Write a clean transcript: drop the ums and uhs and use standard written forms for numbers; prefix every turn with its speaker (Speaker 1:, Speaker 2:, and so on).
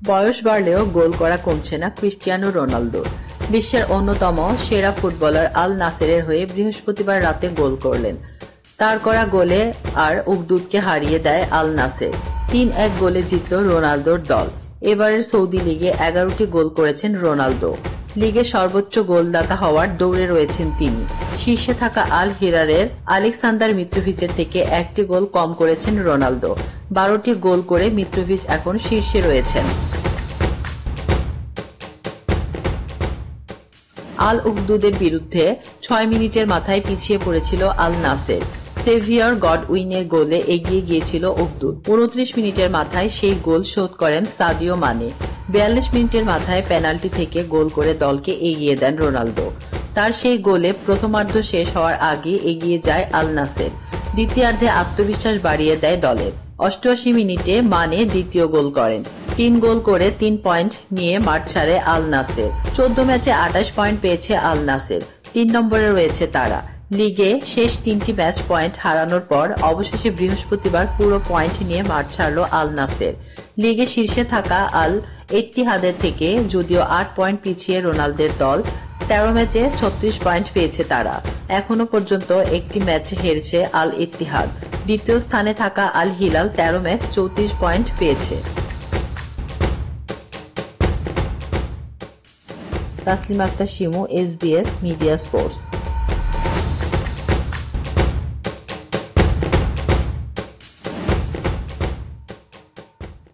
Speaker 1: বয়স বাড়লেও গোল করা কমছে না ক্রিস্টিয়ানো রোনালদো। বিশ্বের অন্যতম সেরা ফুটবলার আল নাসেরের হয়ে বৃহস্পতিবার রাতে গোল করলেন। তার করা গোলে আর উগদুদকে হারিয়ে দেয় আল নাসের। ৩-১ গোলে জিতল রোনালদোর দল। এবারের সৌদি লিগে 11টি গোল করেছেন রোনালদো। লিগে সর্বোচ্চ গোলদাতা হওয়ার দৌড়ে রয়েছেন তিনি। শীর্ষে থাকা আল হিলালের আলেকসান্দার মিত্রোভিচের থেকে 1টি গোল কম করেছেন রোনালদো। 12টি গোল করে মিত্রোভিচ এখন শীর্ষে রয়েছেন। আল উগদুদের বিরুদ্ধে 6 মিনিটের মাথায় পিছিয়ে পড়েছিল আল নাসের। সেভিয়ার গডউইনের গোলে এগিয়ে গিয়েছিল উগদুদ। 29 মিনিটের মাথায় সেই গোল শোধ করেন সাদিও মানে। 42 মিনিটের মাথায় পেনাল্টি থেকে গোল করে দলকে এগিয়ে দেন রোনালদো। তার সেই গোলে প্রথমার্ধ শেষ হওয়ার আগে এগিয়ে যায় আল নাসের। দ্বিতীয়ার্ধে আত্মবিশ্বাস বাড়িয়ে দেয় দলের। 88 মিনিটে মানে দ্বিতীয় গোল করেন। 3 গোল করে 3 পয়েন্ট নিয়ে মাঠ ছাড়ে আল নাসের। 14 ম্যাচে 28 পয়েন্ট পেয়েছে আল নাসের। 3 নম্বরে রয়েছে তারা। লিগে শেষ 3টি ম্যাচ পয়েন্ট হারানোর পর অবশেষে বৃহস্পতিবার পুরো পয়েন্ট নিয়ে মাঠ ছাড়ল আল নাসের। লিগে শীর্ষে থাকা আল ইত্তিহাদের থেকে যদিও 8 পয়েন্ট পিছিয়ে রোনালদোর দল। 13 ম্যাচে 36 পয়েন্ট পেয়েছে তারা। এখনো পর্যন্ত একটি ম্যাচে হেরেছে আল ইত্তিহাদ। দ্বিতীয় স্থানে থাকা আল হিলাল 13 ম্যাচ 34 পয়েন্ট পেয়েছে। Taslima Akter Shimu, SBS media sports.